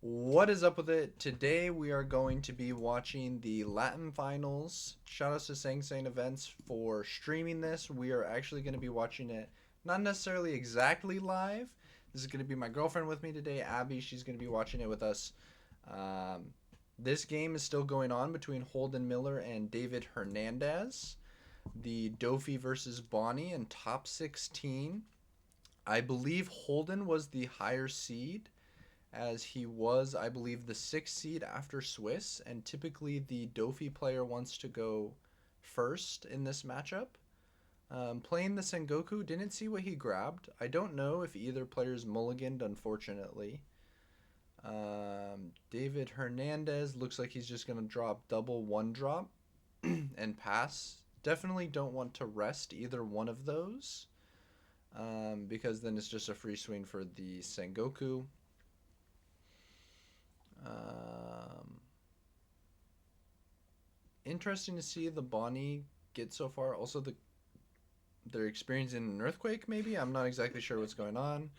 What is up with it? Today we are going to be watching the LATAM finals. Shout out to Sang Sang Events for streaming this. We are actually going to be watching it not necessarily exactly live. This is going to be my girlfriend with me today, Abby. She's going to be watching it with us. Um, this game is still going on between Holden Miller and David Hernandez. The Dofi versus Bonney in top 16. I believe Holden was the higher seed as he was, I believe, the sixth seed after Swiss, and typically the Dofi player wants to go first in this matchup. Playing the Sengoku, didn't see what he grabbed. I don't know if either player's mulliganed, unfortunately. David Hernandez looks like he's just going to drop double one drop and pass. Definitely don't want to rest either one of those because then it's just a free swing for the Sengoku. Um, Interesting to see the Bonney get so far. Also, they're experiencing an earthquake. Maybe I'm not exactly sure what's going on.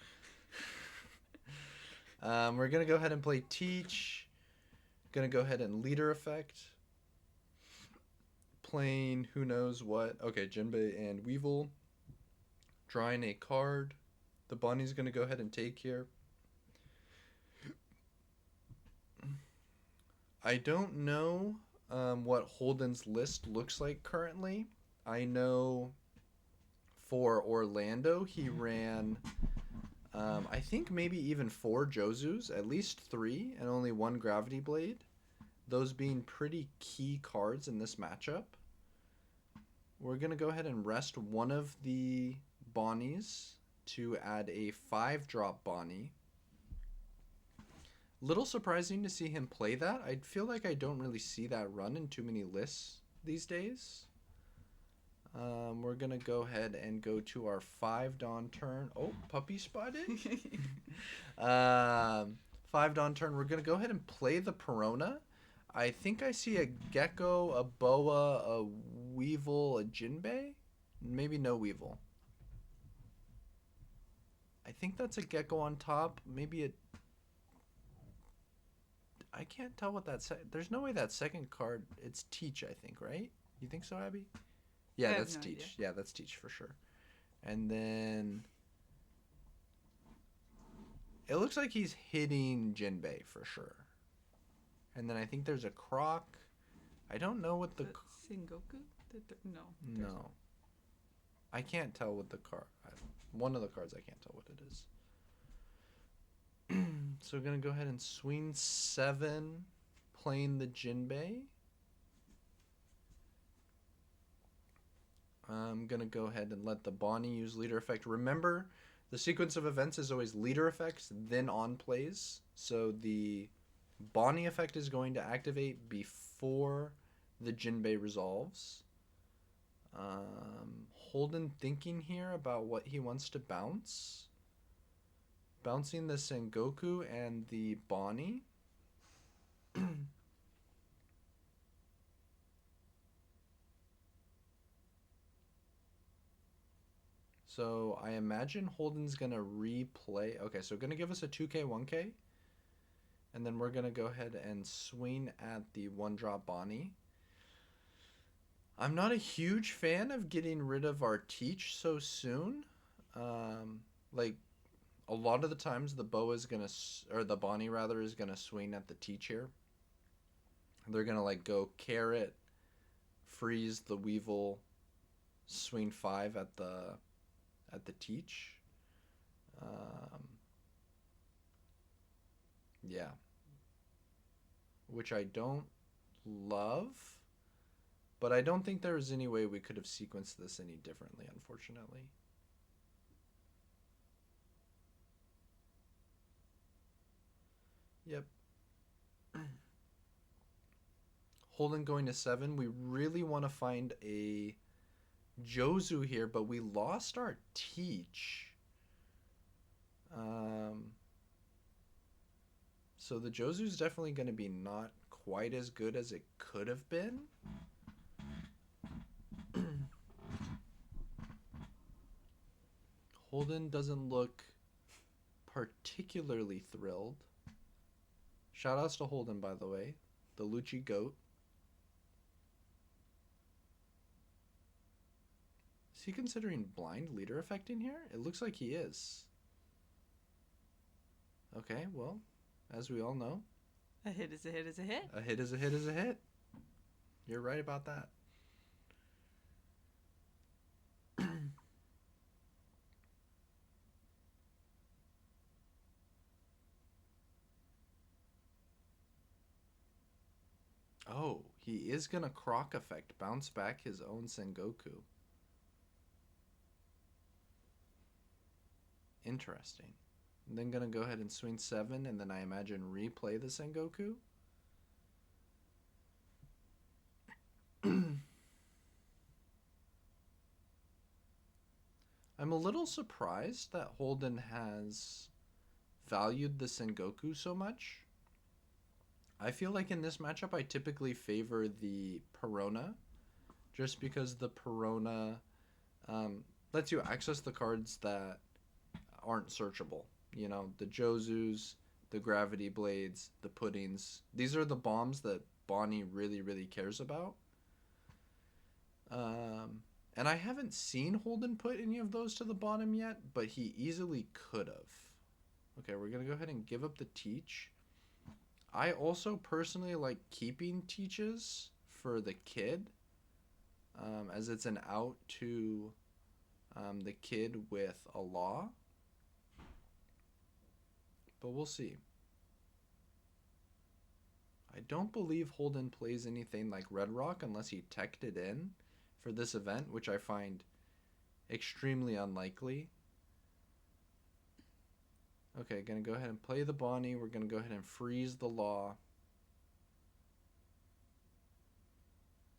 We're gonna go ahead and play Teach. Gonna go ahead and leader effect. Playing who knows what. Okay, Jinbei and Weevil. Drawing a card. The Bonnie's gonna go ahead and take here. I don't know what Holden's list looks like currently. I know for Orlando he ran, I think maybe even four Jozus, at least three, and only one Gravity Blade. Those being pretty key cards in this matchup. We're going to go ahead and rest one of the Bonnies to add a 5-drop Bonney. Little surprising to see him play that. I feel like I don't really see that run in too many lists these days. We're going to go ahead and go to our 5 Dawn turn. Oh, puppy spotted. 5 Dawn turn. We're going to go ahead and play the Perona. I think I see a Gecko, a Boa, a Weevil, a Jinbei. Maybe no Weevil. I think that's a Gecko on top. Maybe a... I can't tell what that... There's no way that second card... It's Teach, I think, right? You think so, Abby? Yeah, that's no Teach. Idea. Yeah, that's Teach for sure. And then... It looks like he's hitting Jinbei for sure. And then I think there's a Croc. I don't know what the... Sengoku? No. No. I can't tell what the card... One of the cards I can't tell what it is. So we're going to go ahead and swing 7, playing the Jinbei. I'm going to go ahead and let the Bonney use leader effect. Remember, the sequence of events is always leader effects, then on plays. So the Bonney effect is going to activate before the Jinbei resolves. Holden thinking here about what he wants to bounce. Bouncing the Sengoku and the Bonney. So I imagine Holden's going to replay. Okay, so going to give us a 2K, 1K. And then we're going to go ahead and swing at the 1-drop Bonney. I'm not a huge fan of getting rid of our Teach so soon. Like, a lot of the times the Boa is going to, or the Bonney rather, is going to swing at the Teach here. They're going to like go Carrot, freeze the Weevil, swing 5 at the Teach. Yeah. Which I don't love, but I don't think there was any way we could have sequenced this any differently, unfortunately. Yep. Holden going to 7. We really want to find a Jozu here, but we lost our Teach. So the Jozu's definitely going to be not quite as good as it could have been. Holden doesn't look particularly thrilled. Shoutouts to Holden, by the way. The Lucci Goat. Is he considering blind leader effecting here? It looks like he is. Okay, well, as we all know, A hit is a hit is a hit. a hit is a hit is a hit. You're right about that. Oh, he is gonna Croc effect, bounce back his own Sengoku. Interesting. And then gonna go ahead and swing 7, and then I imagine replay the Sengoku. I'm a little surprised that Holden has valued the Sengoku so much. I feel like in this matchup I typically favor the Perona, just because the Perona lets you access the cards that aren't searchable. You know, the Jozus, the Gravity Blades, the Puddings. These are the bombs that Bonney really, really cares about. And I haven't seen Holden put any of those to the bottom yet, but he easily could have. Okay, we're going to go ahead and give up the Teach. I also personally like keeping Teaches for the kid, as it's an out to the kid with a law. But we'll see. I don't believe Holden plays anything like Red Rock unless he teched it in for this event, which I find extremely unlikely. Okay, gonna go ahead and play the Bonney. We're gonna go ahead and freeze the Law.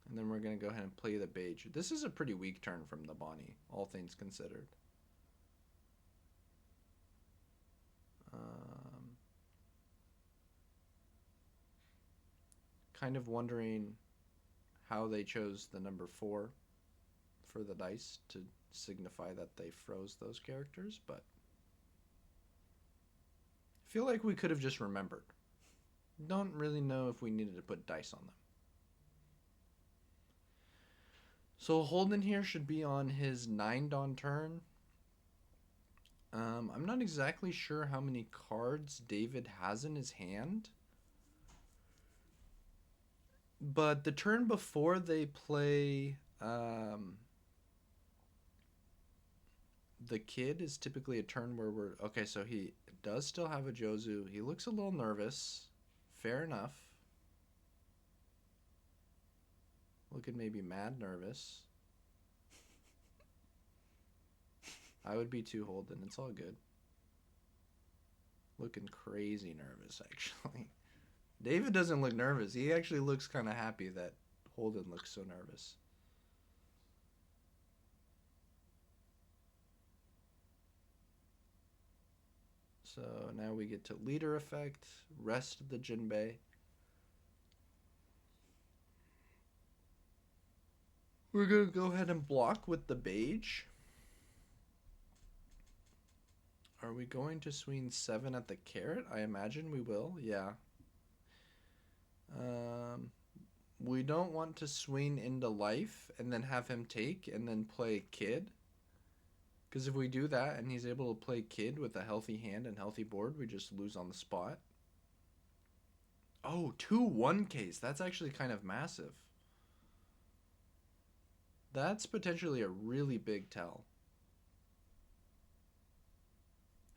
And then we're gonna go ahead and play the Beige. This is a pretty weak turn from the Bonney, all things considered. Kind of wondering how they chose the number 4 for the dice to signify that they froze those characters, but I feel like we could have just remembered. Don't really know if we needed to put dice on them. So Holden here should be on his 9 Dawn turn. I'm not exactly sure how many cards David has in his hand. But the turn before they play the kid is typically a turn where we're... Okay, so he does still have a Jozu. He looks a little nervous. Fair enough. Looking maybe mad nervous. I would be too, Holden. It's all good. Looking crazy nervous, actually. David doesn't look nervous. He actually looks kind of happy that Holden looks so nervous. So now we get to leader effect, rest of the Jinbei. We're going to go ahead and block with the Beige. Are we going to swing 7 at the Carrot? I imagine we will, yeah. We don't want to swing into life and then have him take and then play Kid. Because if we do that and he's able to play Kid with a healthy hand and healthy board, we just lose on the spot. Oh, 2 1Ks. That's actually kind of massive. That's potentially a really big tell.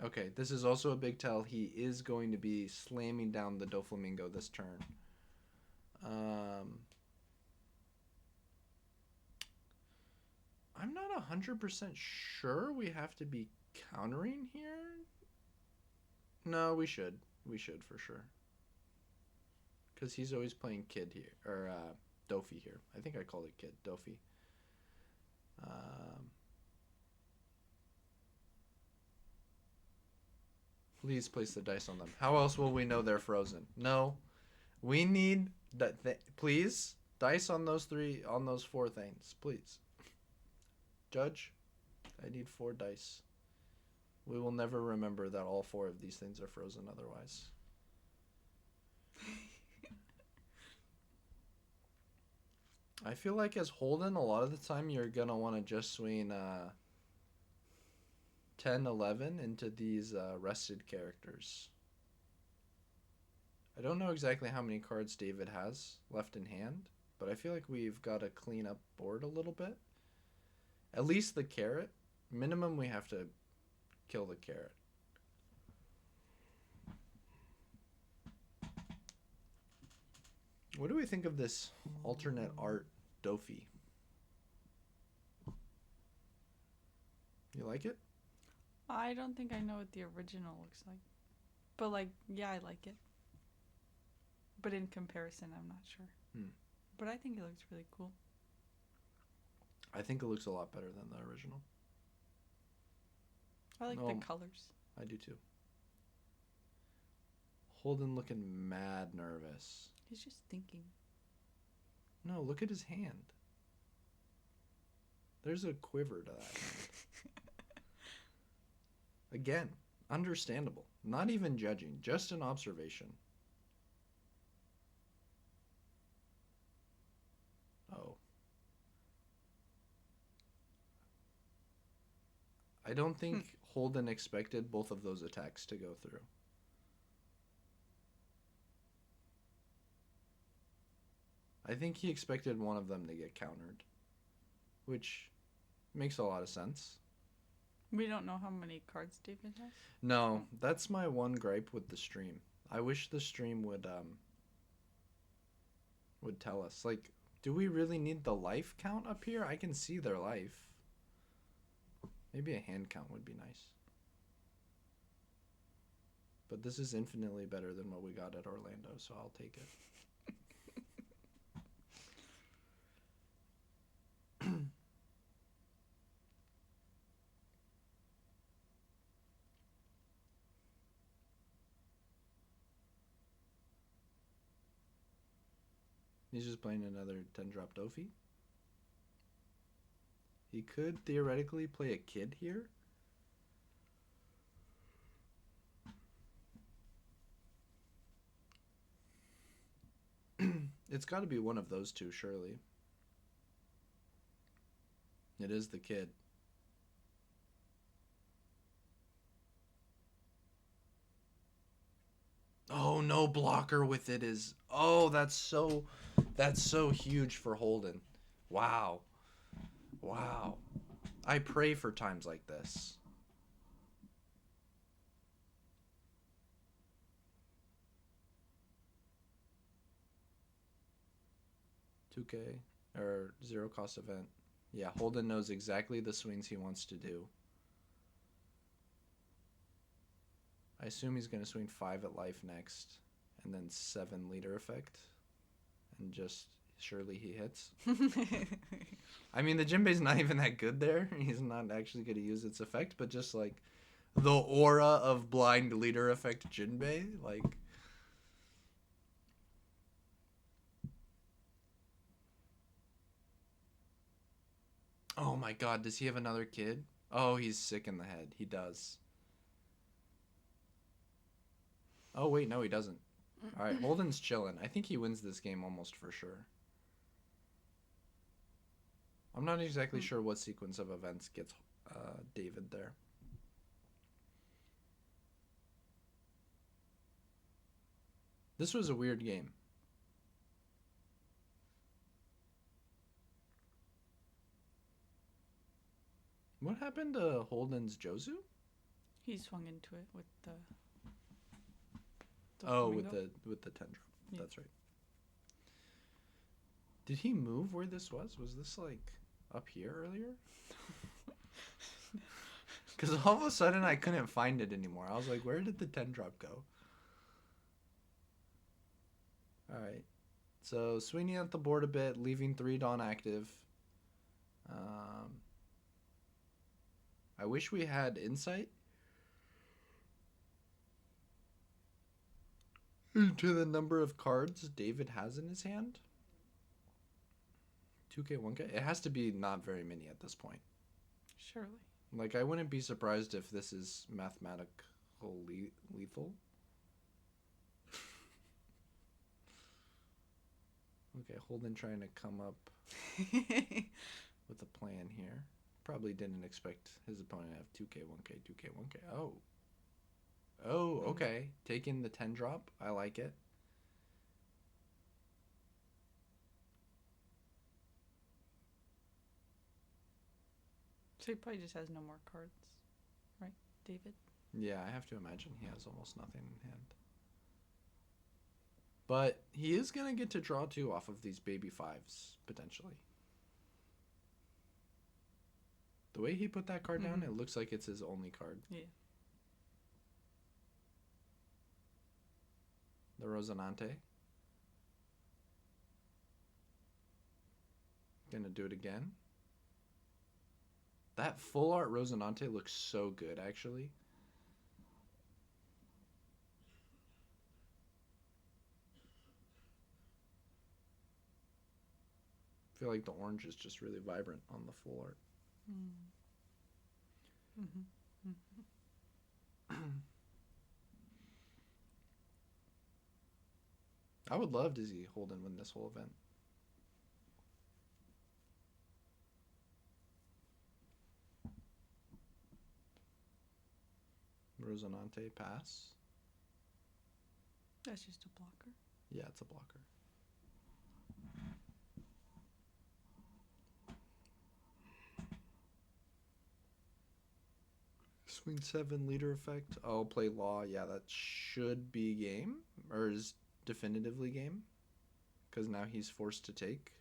Okay, this is also a big tell. He is going to be slamming down the Doflamingo this turn. I'm not 100% sure we have to be countering here. No, we should. We should for sure. Because he's always playing Kid here. Or Dofi here. I think I called it Kid. Dofi. Please place the dice on them. How else will we know they're frozen? No. We need... please, dice on those 4 things. Please. Judge, I need 4 dice. We will never remember that all 4 of these things are frozen otherwise. I feel like as Holden, a lot of the time you're going to want to just swing 10, 11 into these rested characters. I don't know exactly how many cards David has left in hand, but I feel like we've got to clean up board a little bit. At least the carrot. Minimum, we have to kill the carrot. What do we think of this alternate art Dofi? You like it? I don't think I know what the original looks like. But, like, yeah, I like it. But in comparison, I'm not sure. But I think it looks really cool. I think it looks a lot better than the original. I like the colors. I do too. Holden looking mad nervous. He's just thinking. No, look at his hand. There's a quiver to that hand. Again, understandable. Not even judging, just an observation. Oh. I don't think Holden expected both of those attacks to go through. I think he expected one of them to get countered, which makes a lot of sense. We don't know how many cards David has? No, that's my one gripe with the stream. I wish the stream would tell us. Like, do we really need the life count up here? I can see their life. Maybe a hand count would be nice. But this is infinitely better than what we got at Orlando, so I'll take it. He's just playing another 10-drop Dofi. He could theoretically play a kid here. It's got to be one of those two, surely. It is the kid. Oh, no blocker with it is... Oh, that's so huge for Holden. Wow. Wow. I pray for times like this. $2K or zero cost event. Yeah, Holden knows exactly the swings he wants to do. I assume he's going to swing 5 at life next, and then 7 leader effect, and just surely he hits. I mean, the Jinbei's not even that good there. He's not actually going to use its effect, but just like the aura of blind leader effect Jinbei, like... Oh my god, does he have another kid? Oh, he's sick in the head. He does. Oh, wait, no, he doesn't. All right, Holden's chilling. I think he wins this game almost for sure. I'm not exactly sure what sequence of events gets David there. This was a weird game. What happened to Holden's Jozu? He swung into it with the... Oh, Doflamingo. with the 10 drop. Yeah. That's right. Did he move where this was? Was this like up here earlier? Because all of a sudden I couldn't find it anymore. I was like, where did the 10 drop go? All right. So swinging at the board a bit, leaving 3 Dawn active. I wish we had insight into the number of cards David has in his hand. 2K, 1K. It has to be not very many at this point. Surely. Like, I wouldn't be surprised if this is mathematical lethal. Okay, Holden trying to come up with a plan here. Probably didn't expect his opponent to have 2k, 1k, 2k, 1k. Oh. Oh, okay. Taking the 10 drop. I like it. So he probably just has no more cards, right, David? Yeah, I have to imagine he has almost nothing in hand. But he is going to get to draw 2 off of these baby 5s, potentially. The way he put that card down, it looks like it's his only card. Yeah. The Rosinante. Gonna do it again. That full art Rosinante looks so good, actually. I feel like the orange is just really vibrant on the full art. I would love to see Holden win this whole event. Rosinante pass. That's just a blocker. Yeah, it's a blocker. Swing 7 leader effect. Oh, play law. Yeah, that should be game. Or is definitively game. Because now he's forced to take.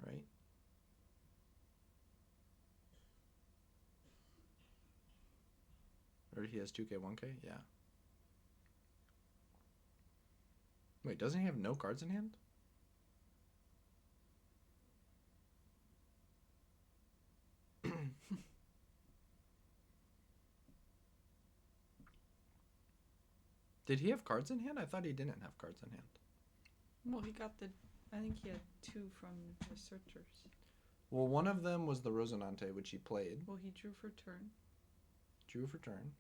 Right? Or he has 2k, 1k? Yeah. Wait, doesn't he have no cards in hand? Did he have cards in hand? I thought he didn't have cards in hand. Well, he got the... I think he had 2 from the searchers. Well, one of them was the Rosinante, which he played. Well, he drew for turn. Drew for turn.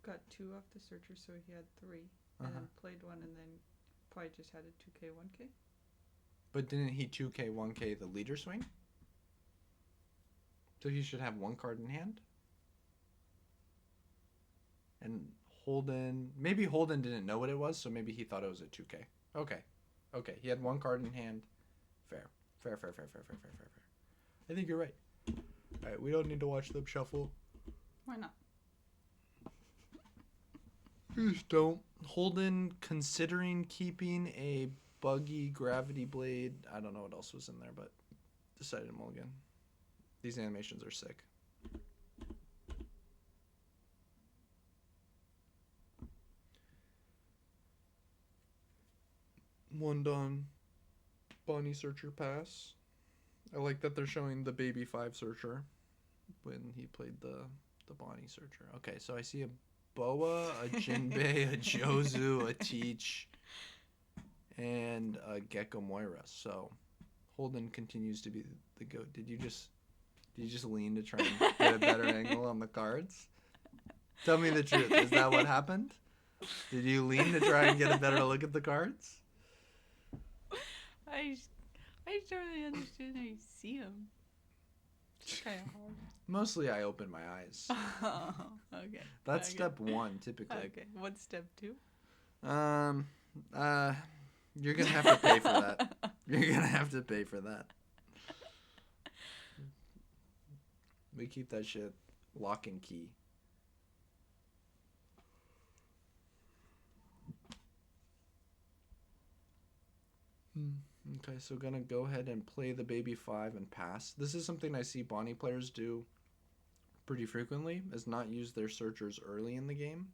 Got 2 off the searcher, so he had 3. And then played 1 and then probably just had a 2k, 1k. But didn't he 2k, 1k the leader swing? So he should have 1 card in hand? And Holden... Maybe Holden didn't know what it was, so maybe he thought it was a 2k. Okay. Okay, he had 1 card in hand. Fair. Fair. I think you're right. Alright, we don't need to watch them shuffle. Why not? Just don't. Holden considering keeping a buggy gravity blade. I don't know what else was in there, but decided to mulligan. These animations are sick. One done. Bonney searcher pass. I like that they're showing the baby 5 searcher when he played the Bonney searcher. Okay, so I see a Boa, a Jinbei, a Jozu, a Teach, and a Gecko Moira. So Holden continues to be the GOAT. Did you just lean to try and get a better angle on the cards? Tell me the truth. Is that what happened? Did you lean to try and get a better look at the cards? I don't really understand how you see them. It's kind of hard. Mostly I open my eyes. Oh, okay. That's okay. Step 1, typically. Okay. What's step 2? You're gonna have to pay for that. You're gonna have to pay for that. We keep that shit lock and key. Okay, so gonna go ahead and play the baby 5 and pass. This is something I see Bonney players do pretty frequently, is not use their searchers early in the game.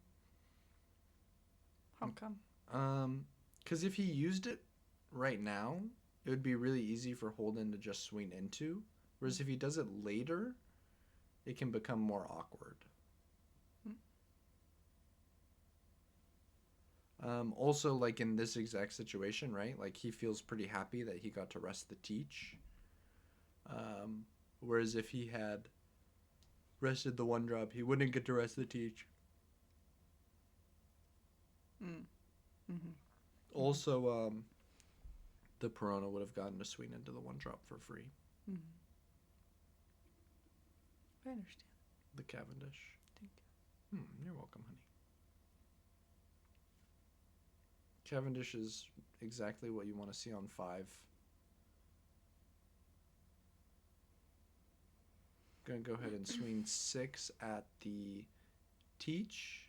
How come? Because if he used it right now, it would be really easy for Holden to just swing into. Whereas if he does it later, it can become more awkward. Also, like in this exact situation, right? Like he feels pretty happy that he got to rest the Teach. Whereas if he had rested the 1 drop, he wouldn't get to rest the Teach. Also, the Perona would have gotten to swing into the 1-drop for free. Mm-hmm. I understand. The Cavendish. Thank you. You're welcome, honey. Cavendish is exactly what you want to see on 5. Gonna go ahead and swing 6 at the Teach.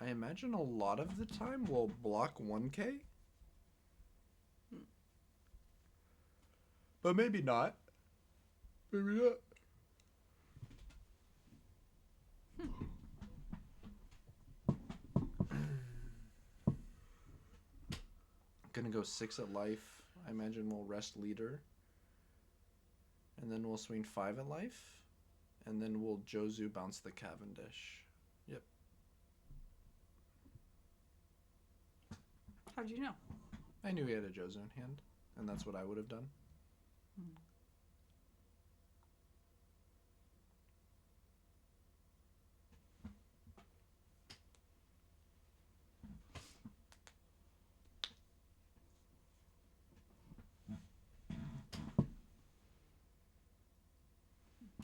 I imagine a lot of the time we'll block 1K. But maybe not. Maybe not. Gonna go 6 at life. I imagine we'll rest leader. And then we'll swing 5 at life. And then we'll Jozu bounce the Cavendish. Yep. How'd you know? I knew he had a Jozu in hand. And that's what I would have done.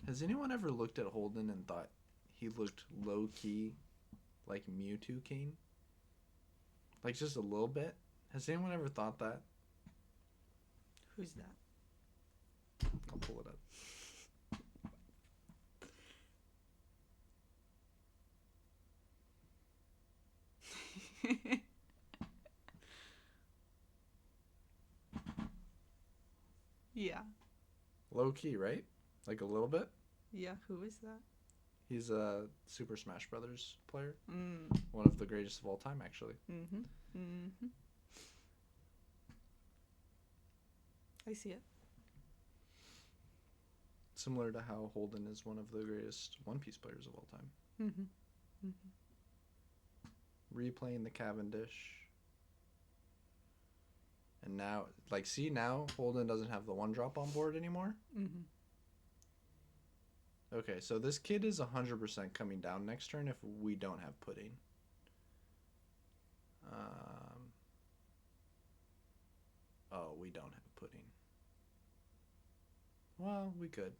Has anyone ever looked at Holden and thought he looked low-key like Mewtwo King? Like just a little bit? Has anyone ever thought that? Who's that? I'll pull it up. Yeah. Low-key, right? Like a little bit? Yeah, who is that? He's a Super Smash Brothers player. Mm. One of the greatest of all time, actually. Mm-hmm. Mm-hmm. I see it. Similar to how Holden is one of the greatest One Piece players of all time. Mm-hmm. Mm-hmm. Replaying the Cavendish. And now, like, see, now Holden doesn't have the 1-drop on board anymore. Mm-hmm. Okay, so this kid is 100% coming down next turn if we don't have pudding. Oh, we don't have pudding. Well, we could.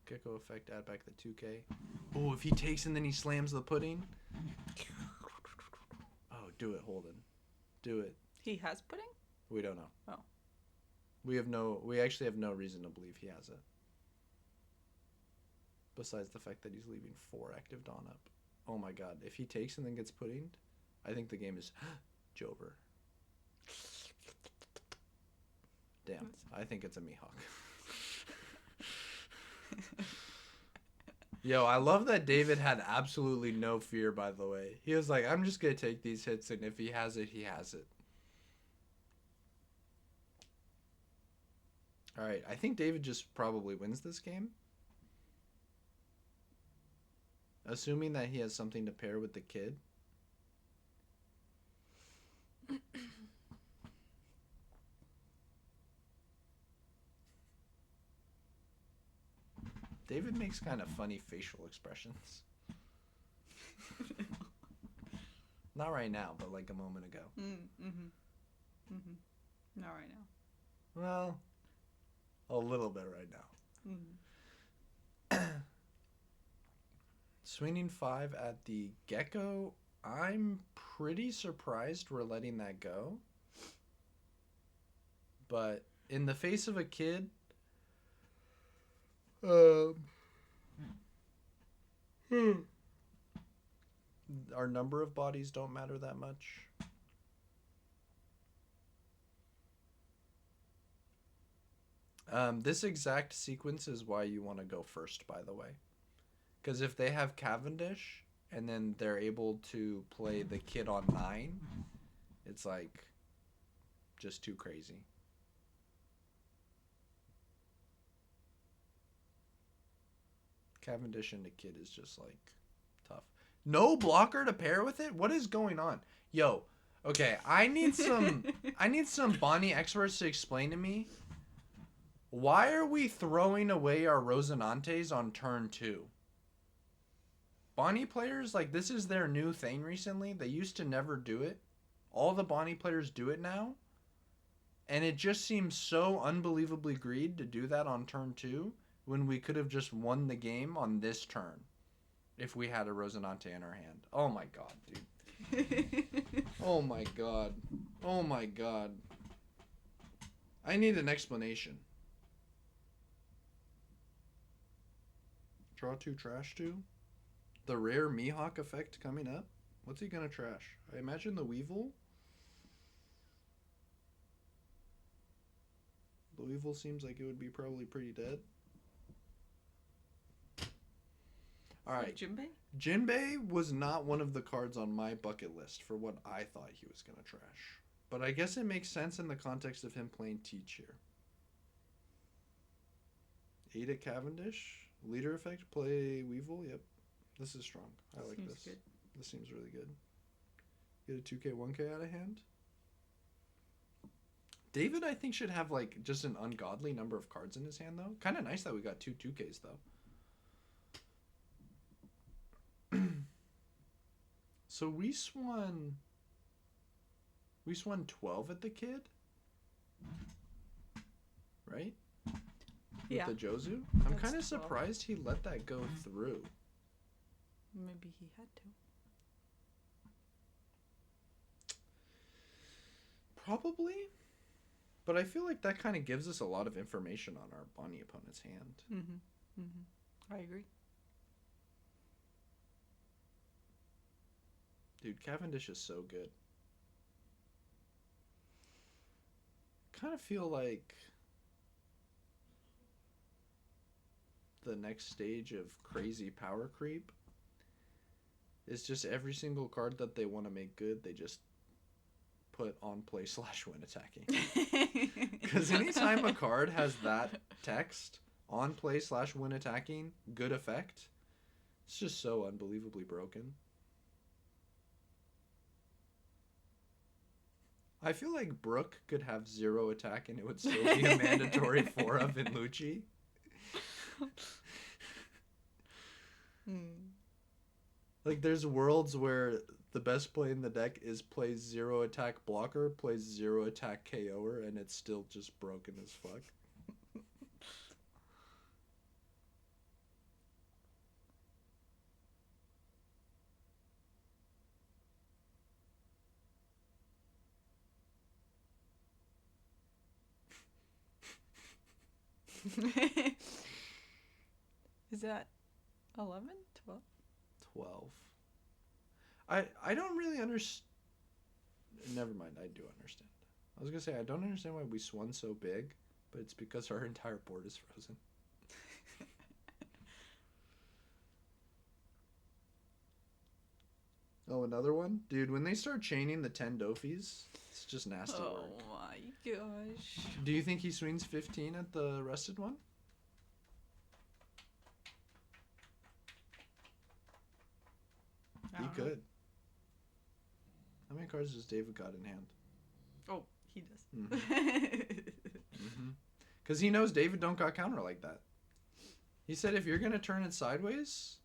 Gecko effect, add back the 2K. Oh, if he takes and then he slams the pudding. Oh, do it, Holden. Do it. He has pudding? We don't know. Oh. We actually have no reason to believe he has it. Besides the fact that he's leaving 4 active Dawn up. Oh my god. If he takes and then gets puddinged, I think the game is Jover. Damn. I think it's a Mihawk. Yo, I love that David had absolutely no fear, by the way. He was like, I'm just going to take these hits, and if he has it, he has it. Alright, I think David just probably wins this game. Assuming that he has something to pair with the kid. David makes kind of funny facial expressions. Not right now, but like a moment ago. Mm-hmm. Mm-hmm. Not right now. Well, a little bit right now. Mm-hmm. Swinging 5 at the Gecko. I'm pretty surprised we're letting that go. But in the face of a kid, our number of bodies don't matter that much. This exact sequence is why you want to go first, by the way. Because if they have Cavendish and then they're able to play the kid on 9, it's like just too crazy. Cavendish and the kid is just like tough. No blocker to pair with it? What is going on? Yo, okay, I need some Bonney experts to explain to me, why are we throwing away our Rosinantes on turn 2? Bonney players, like, this is their new thing recently. They used to never do it. All the Bonney players do it now. And it just seems so unbelievably greed to do that on turn 2 when we could have just won the game on this turn if we had a Rosinante in our hand. Oh my god, dude. Oh my god. Oh my god. I need an explanation. Draw 2, trash 2. The rare Mihawk effect coming up. What's he gonna trash? I imagine the Weevil. The Weevil seems like it would be probably pretty dead. Alright. Jinbei? Jinbei was not one of the cards on my bucket list for what I thought he was going to trash. But I guess it makes sense in the context of him playing Teach here. Ada Cavendish. Leader effect. Play Weevil. Yep. This is strong. I like this. Good. This seems really good. Get a 2k, 1k out of hand. David, I think, should have, like, just an ungodly number of cards in his hand, though. Kind of nice that we got 2 2Ks, though. So we swung 12 at the kid, right? Yeah. With the Jozu. I'm kind of surprised he let that go through. Maybe he had to. Probably. But I feel like that kind of gives us a lot of information on our Bonney opponent's hand. Mm-hmm. Mm-hmm. I agree. Dude, Cavendish is so good. Kind of feel like the next stage of crazy power creep is just every single card that they want to make good, they just put on play / win attacking. Because anytime a card has that text, on play / win attacking, good effect, it's just so unbelievably broken. I feel like Brooke could have 0 attack and it would still be a mandatory 4 of in Lucci. Like, there's worlds where the best play in the deck is plays 0 attack blocker, plays 0 attack KO'er, and it's still just broken as fuck. Is that 11? 12? 12. I don't really understand. Never mind, I do understand. I was going to say, I don't understand why we swung so big, but it's because our entire board is frozen. Oh, another one? Dude, when they start chaining the 10 Dofies, it's just nasty work. Oh my gosh. Do you think he swings 15 at the rested one? He could. How many cards does David got in hand? Oh, he does. Because he knows David don't got counter like that. He said if you're going to turn it sideways,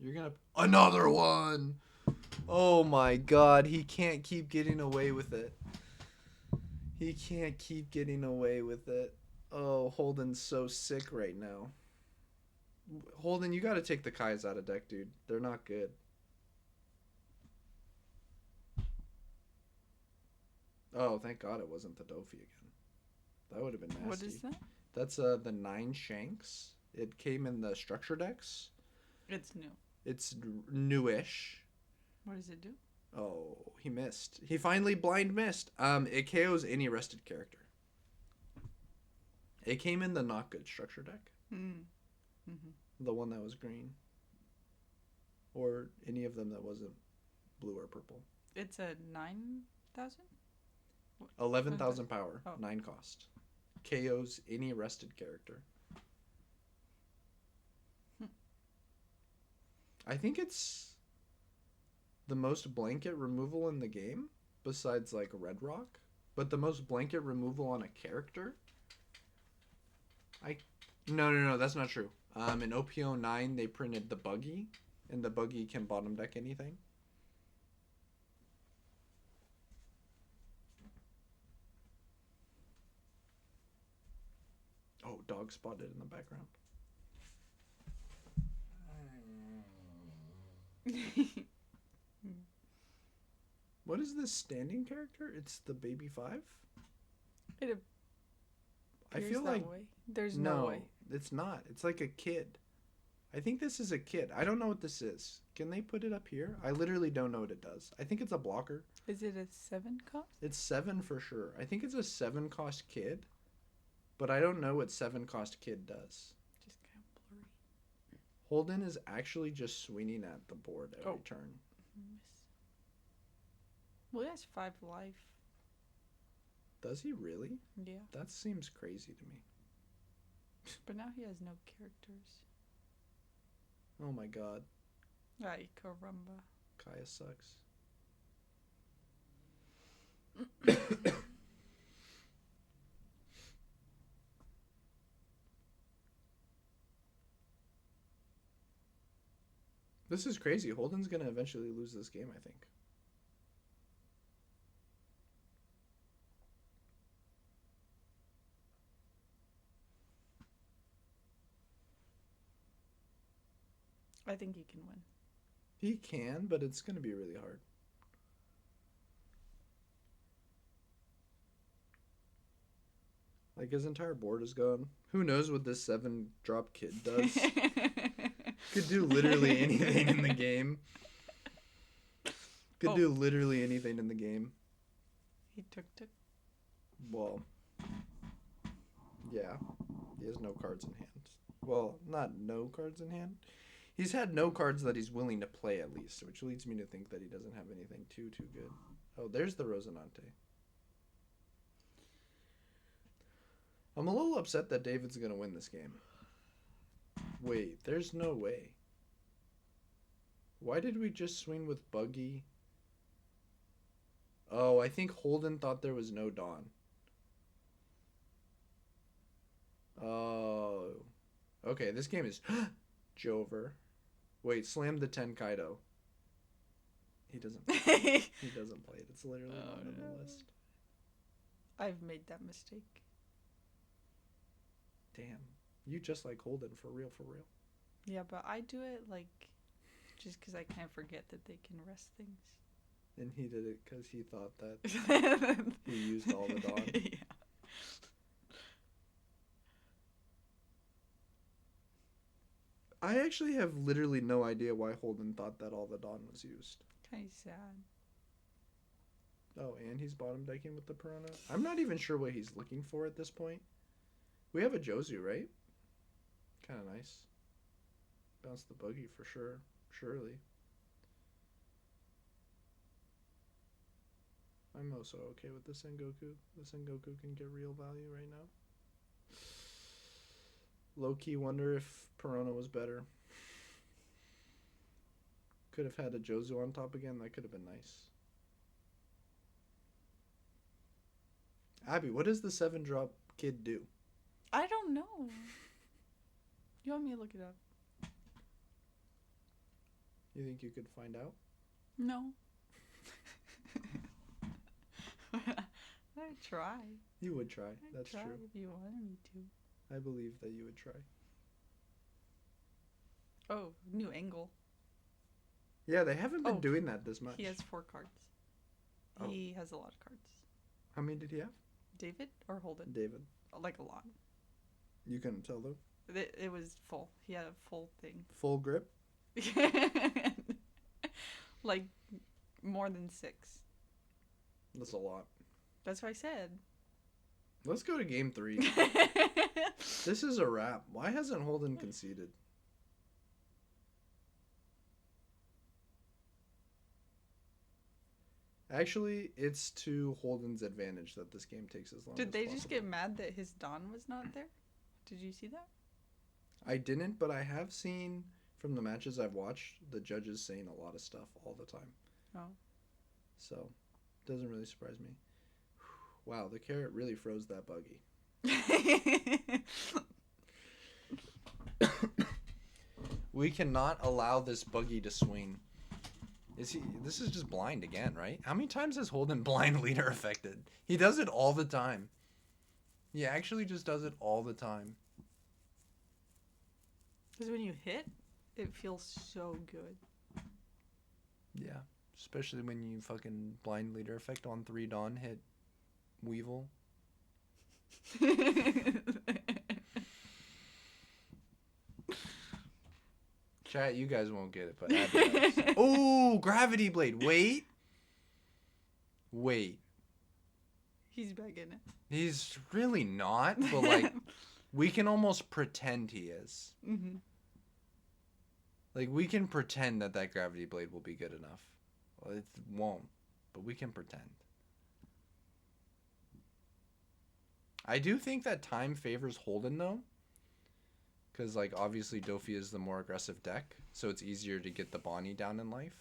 you're going to... Another one! Oh my god, he can't keep getting away with it. He can't keep getting away with it. Oh, Holden's so sick right now. Holden, you got to take the Kais out of deck, dude. They're not good. Oh, thank God it wasn't the Dofi again. That would have been nasty. What is that? That's the 9 Shanks. It came in the structure decks. It's new. It's newish. What does it do? Oh, he missed. He finally blind missed. It KOs any rested character. It came in the not good structure deck. The one that was green. Or any of them that wasn't blue or purple. It's a 9,000? 11,000 power. Oh. 9 cost. KOs any rested character. I think it's the most blanket removal in the game, besides like Red Rock. But the most blanket removal on a character? No, that's not true. In OP09, they printed the Buggy, And the buggy can bottom deck anything? Oh, dog spotted in the background. What is this standing character? It's the baby 5? It I feel like way. There's no way. It's not. It's like a kid. I think this is a kid. I don't know what this is. Can they put it up here? I literally don't know what it does. I think it's a blocker. Is it a 7 cost? It's 7 for sure. I think it's a 7 cost kid, but I don't know what 7 cost kid does. Just kind of blurry. Holden is actually just swinging at the board every turn. Miss. Well, he has 5 life. Does he really? Yeah. That seems crazy to me. But now he has no characters. Oh my god. Ay, caramba. Kaya sucks. This is crazy. Holden's gonna eventually lose this game, I think. I think he can win. He can, but it's gonna be really hard. Like, his entire board is gone. Who knows what this 7 drop kid does? Could do literally anything in the game. Could do literally anything in the game. He took. Well, yeah. He has no cards in hand. Well, not no cards in hand. He's had no cards that he's willing to play, at least, which leads me to think that he doesn't have anything too good. Oh, there's the Rosinante. I'm a little upset that David's going to win this game. Wait, there's no way. Why did we just swing with Buggy? Oh, I think Holden thought there was no Dawn. Oh. Okay, this game is Jover. Wait, slam the 10 Kaido. He doesn't play it. He doesn't play it. It's literally not on the list. I've made that mistake. Damn. You just like Holden, for real, for real. Yeah, but I do it, like, just because I can't forget that they can rest things. And he did it because he thought that he used all the Dawn. Yeah. I actually have literally no idea why Holden thought that all the Dawn was used. Kind of sad. Oh, and he's bottom decking with the Piranha? I'm not even sure what he's looking for at this point. We have a Jozu, right? Kind of nice. Bounce the Buggy for sure. Surely. I'm also okay with the Sengoku. The Sengoku can get real value right now. Low-key wonder if Piranha was better. Could have had a Jozu on top again. That could have been nice. Abby, what does the 7-drop kid do? I don't know. You want me to look it up? You think you could find out? No. I'd try. You would try. That's try true. If you wanted me to. I believe that you would try. Oh, new angle. Yeah, they haven't been doing that this much. He has 4 cards. Oh. He has a lot of cards. How many did he have? David or Holden? David. Like a lot. You couldn't tell though? It was full. He had a full thing. Full grip? Like more than 6. That's a lot. That's what I said. Let's go to game 3. This is a wrap. Why hasn't Holden conceded? Actually, it's to Holden's advantage that this game takes as long as Did they possible. just get mad that his Dawn was not there? Did you see that? I didn't, but I have seen from the matches I've watched the judges saying a lot of stuff all the time. Oh. So, doesn't really surprise me. Wow, the carrot really froze that Buggy. We cannot allow this buggy to swing. This is just blind again, right? How many times has Holden blind leader affected? He does it all the time. He actually just does it all the time. Because when you hit, it feels so good. Yeah. Especially when you fucking blind leader effect on 3 Dawn hit Weevil. Chat, you guys won't get it, but Abby does. Oh, Gravity Blade. Wait. He's begging it. He's really not, but like, we can almost pretend he is. Mm-hmm. Like, we can pretend that Gravity Blade will be good enough. Well, it won't, but we can pretend. I do think that time favors Holden, though. Because, like, obviously Dofi is the more aggressive deck, so it's easier to get the Bonney down in life.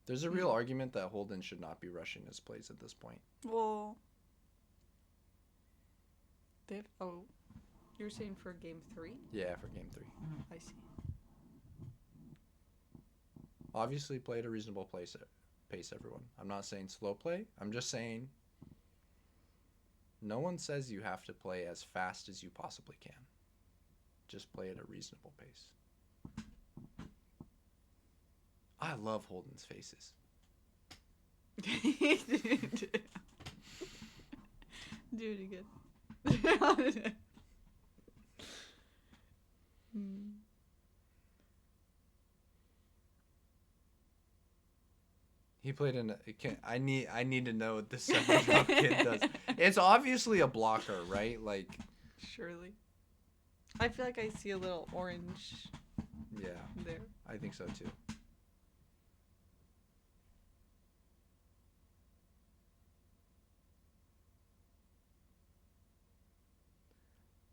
There's a real argument that Holden should not be rushing his plays at this point. Well, you're saying for game 3? Yeah, for game 3. I see. Obviously, play at a reasonable pace, everyone. I'm not saying slow play. I'm just saying no one says you have to play as fast as you possibly can. Just play at a reasonable pace. I love Holden's faces. Do it again. He played in. I need to know what this 7-drop kid does. It's obviously a blocker, right? Like. Surely. I feel like I see a little orange. Yeah. There. I think so too.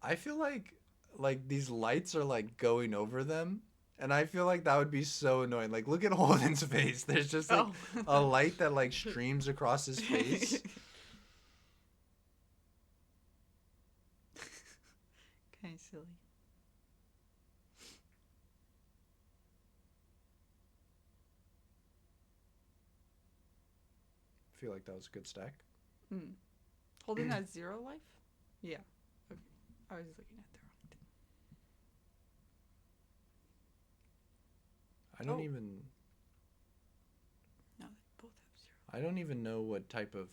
I feel like these lights are like going over them, and I feel like that would be so annoying. Like, look at Holden's face. There's just like a light that like streams across his face. Kind of silly. I feel like that was a good stack. Holden has 0 life? Yeah. Okay. I was looking at the wrong thing. I don't even. No, they both have 0. I don't even know what type of.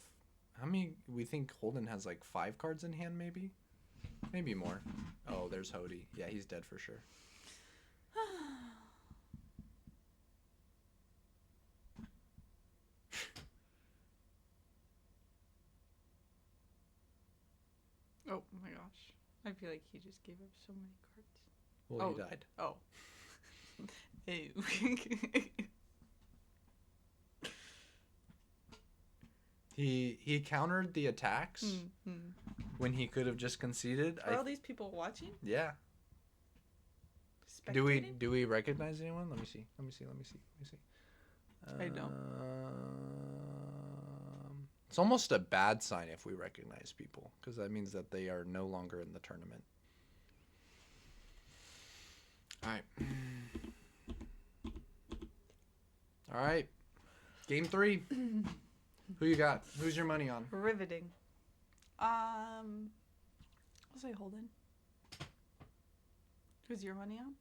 How many? We think Holden has like 5 cards in hand, maybe? Maybe more. Oh, there's Hody. Yeah, he's dead for sure. Oh my gosh. I feel like he just gave up so many cards. Well, he died. Oh. Ew. He countered the attacks when he could have just conceded. Are all these people watching? Yeah. Spectating? Do we recognize anyone? Let me see. I don't. It's almost a bad sign if we recognize people, because that means that they are no longer in the tournament. All right. Game 3. Who you got? Who's your money on? Riveting. I'll say Holden. Who's your money on?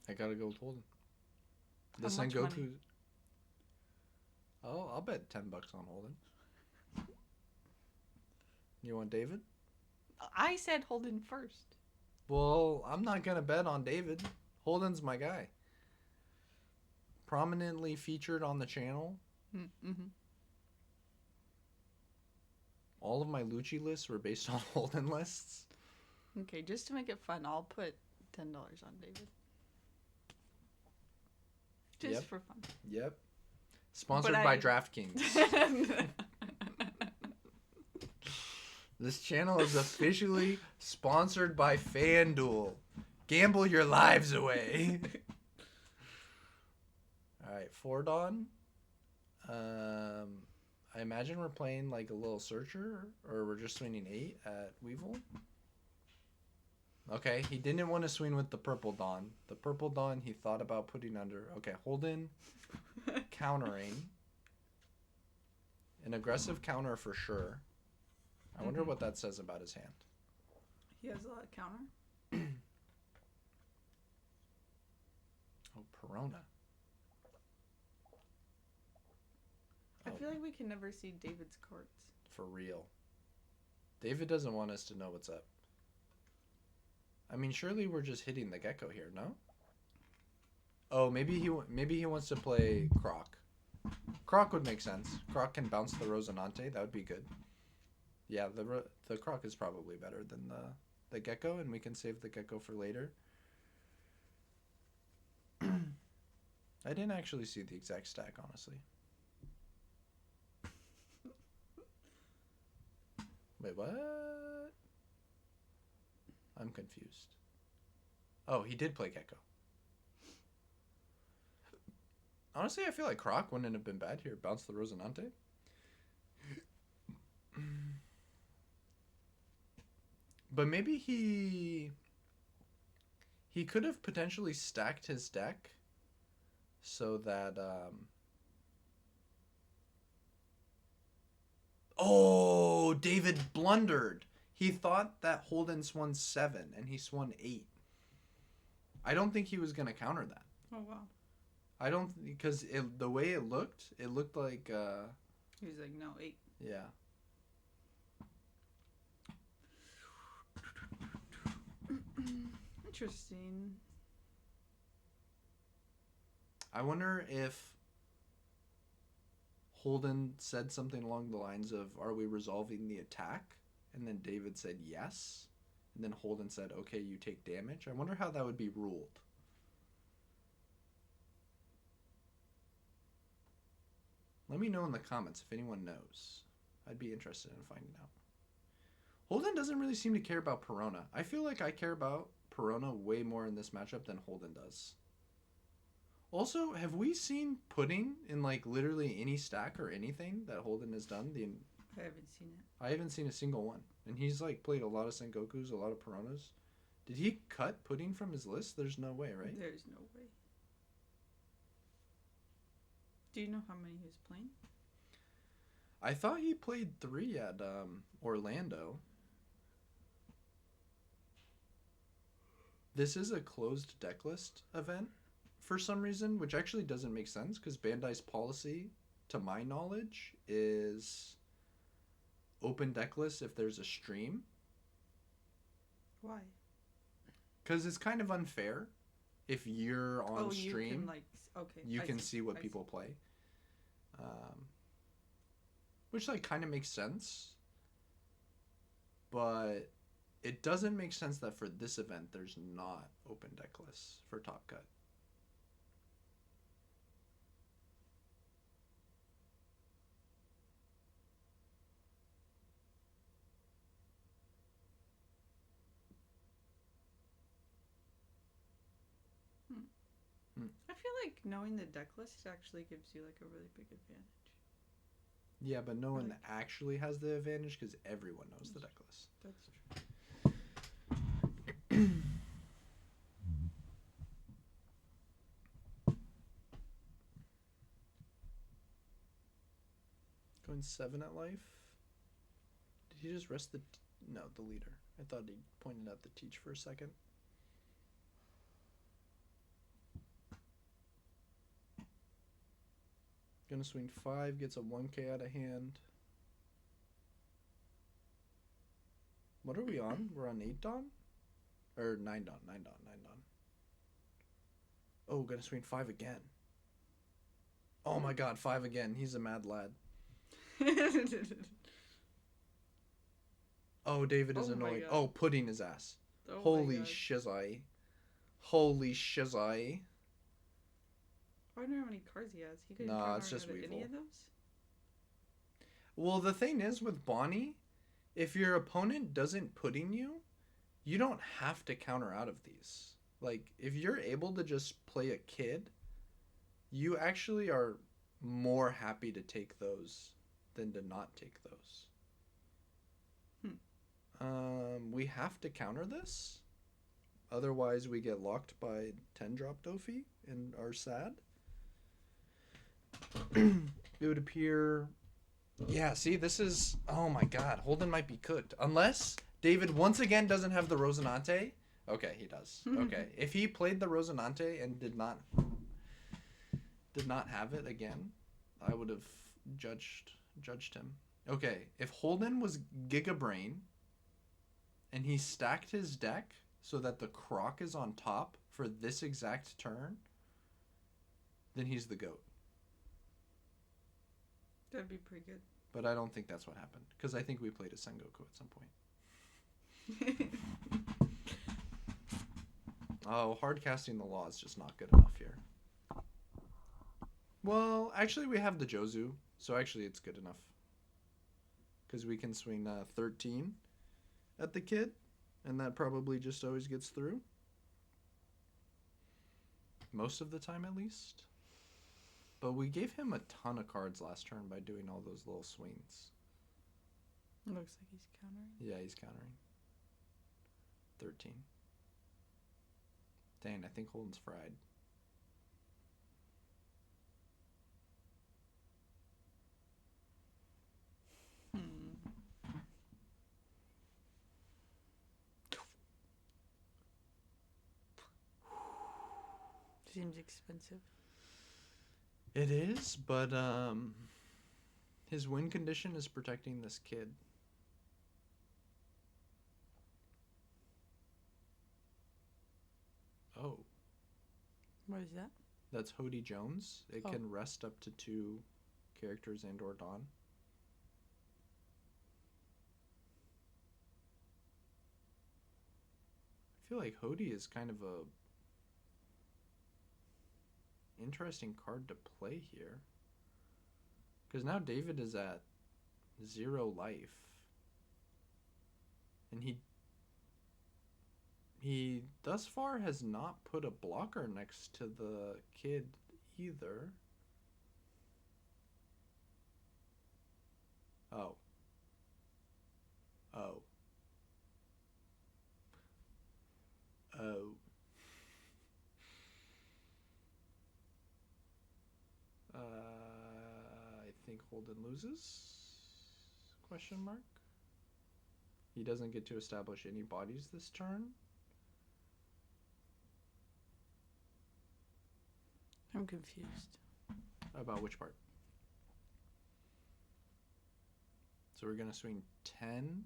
I gotta go with Holden. How The much Sengoku. money? Oh, I'll bet $10 on Holden. You want David? I said Holden first. Well, I'm not gonna bet on David. Holden's my guy. Prominently featured on the channel. Mm-hmm. All of my Lucci lists were based on Holden lists. Okay, just to make it fun, I'll put $10 on David. Just for fun. Yep. Sponsored by DraftKings. This channel is officially sponsored by FanDuel. Gamble your lives away. All right, 4 Dawn. I imagine we're playing like a little searcher, or we're just swinging 8 at Weevil. Okay, he didn't want to swing with the Purple Dawn. The Purple Dawn he thought about putting under. Okay, Holden countering. An aggressive counter for sure. I wonder what that says about his hand. He has a counter. Oh, Perona. I feel like we can never see David's cards. For real. David doesn't want us to know what's up. I mean, surely we're just hitting the gecko here, no? Oh, maybe he wants to play Croc. Croc would make sense. Croc can bounce the Rosinante. That would be good. Yeah, the Croc is probably better than the gecko, and we can save the gecko for later. I didn't actually see the exact stack, honestly. Wait, what? I'm confused. Oh, he did play gecko. Honestly, I feel like Croc wouldn't have been bad here. Bounce the Rosinante. But maybe he could have potentially stacked his deck so that oh, David blundered. He thought that Holden swung 7 and he swung 8. I don't think he was going to counter that. Oh, wow. I don't, because the way it looked like he was like, no, 8. Yeah. Interesting. I wonder if Holden said something along the lines of, "Are we resolving the attack?" And then David said yes. And then Holden said, "Okay, you take damage." I wonder how that would be ruled. Let me know in the comments if anyone knows. I'd be interested in finding out. Holden doesn't really seem to care about Perona. I feel like I care about Perona way more in this matchup than Holden does. Also, have we seen pudding in like literally any stack or anything that Holden has done? I haven't seen it. I haven't seen a single one. And he's like played a lot of Sengokus, a lot of Peronas. Did he cut pudding from his list? There's no way, right? There's no way. Do you know how many he was playing? I thought he played 3 at Orlando. This is a closed deck list event for some reason, which actually doesn't make sense because Bandai's policy, to my knowledge, is open deck list if there's a stream. Why? Because it's kind of unfair. If you're on stream, you can see what people play. Which like kind of makes sense. But it doesn't make sense that for this event there's not open deck lists for Top Cut. I feel like knowing the deck list actually gives you like a really big advantage. Yeah, but no one actually has the advantage because everyone knows the deck list. That's true. Going 7 at life. Did he just rest the... No, the leader. I thought he pointed out the teach for a second. Gonna swing 5, gets a 1k out of hand. What are we on? We're on 8 Dawn? Or 9 Dawn, 9 Dawn, 9 Dawn. Oh, gonna swing 5 again. Oh my god, 5 again. He's a mad lad. Oh, David is annoyed. Oh, pudding his ass. Oh, holy shizai. Holy shizai. I don't know how many cards he has. He didn't it's just Weevil. Any of those? Well, the thing is with Bonney, if your opponent doesn't pudding you, you don't have to counter out of these. Like, if you're able to just play a kid, you actually are more happy to take those than to not take those. We have to counter this. Otherwise, we get locked by 10-drop Dofi and are sad. It would appear... Yeah, see, this is... Oh my god, Holden might be cooked. Unless David once again doesn't have the Rosinante. Okay, he does. Okay. If he played the Rosinante and did not have it again, I would have judged him. Okay, if Holden was Giga Brain and he stacked his deck so that the Croc is on top for this exact turn, then he's the GOAT. That'd be pretty good. But I don't think that's what happened, because I think we played a Sengoku at some point. Oh, hard casting the law is just not good enough here. Well, actually we have the Jozu, so actually it's good enough. Because we can swing 13 at the kid, and that probably just always gets through. Most of the time, at least. But we gave him a ton of cards last turn by doing all those little swings. Looks like he's countering. Yeah, he's countering. 13. Dang, I think Holden's fried. Seems expensive. It is, but his win condition is protecting this kid. Oh. What is that? That's Hody Jones. It can rest up to 2 characters and or Dawn. I feel like Hody is kind of a interesting card to play here. Because now David is at 0 life. And he thus far has not put a blocker next to the kid either. Oh. Oh. Oh. I think Holden loses? Question mark. He doesn't get to establish any bodies this turn. I'm confused. About which part? So we're gonna swing 10.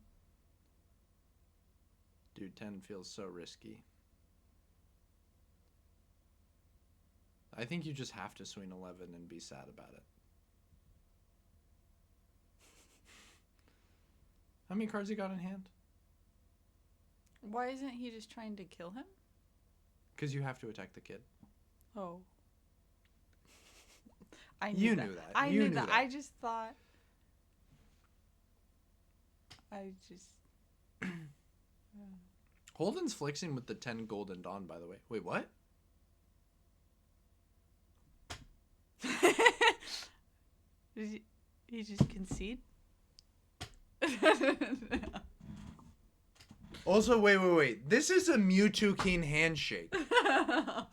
Dude, 10 feels so risky. I think you just have to swing 11 and be sad about it. How many cards he got in hand? Why isn't he just trying to kill him? Because you have to attack the kid. Oh. I knew You that. knew that. I You knew knew that. that. I just thought. Holden's flexing with the 10 Golden Dawn, by the way. Wait, what? Did he just concede? Also, wait. This is a Mewtwo King handshake.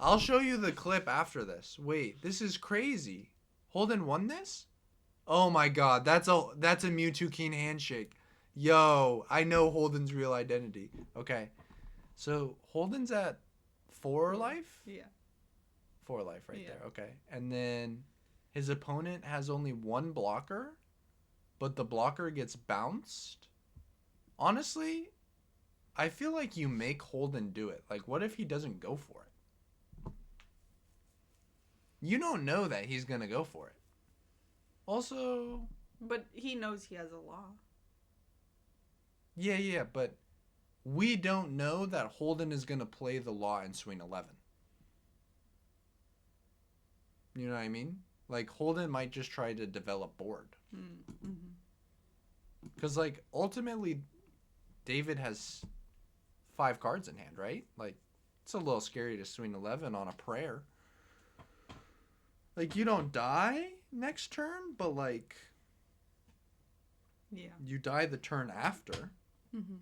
I'll show you the clip after this. Wait, this is crazy. Holden won this? Oh my god, that's a Mewtwo King handshake. Yo, I know Holden's real identity. Okay. So, Holden's at 4 life? Yeah. 4 life right there. Okay. And then his opponent has only 1 blocker, but the blocker gets bounced. Honestly, I feel like you make Holden do it. Like, what if he doesn't go for it? You don't know that he's going to go for it. Also... But he knows he has a law. Yeah, but we don't know that Holden is going to play the law and swing 11. You know what I mean? Like, Holden might just try to develop board. Mm-hmm. Because, like, ultimately, David has 5 cards in hand, right? Like, it's a little scary to swing 11 on a prayer. Like, you don't die next turn, but, like... Yeah. You die the turn after. Mm-hmm.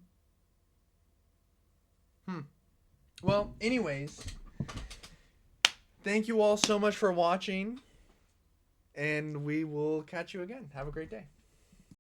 Well, anyways, thank you all so much for watching, and we will catch you again. Have a great day.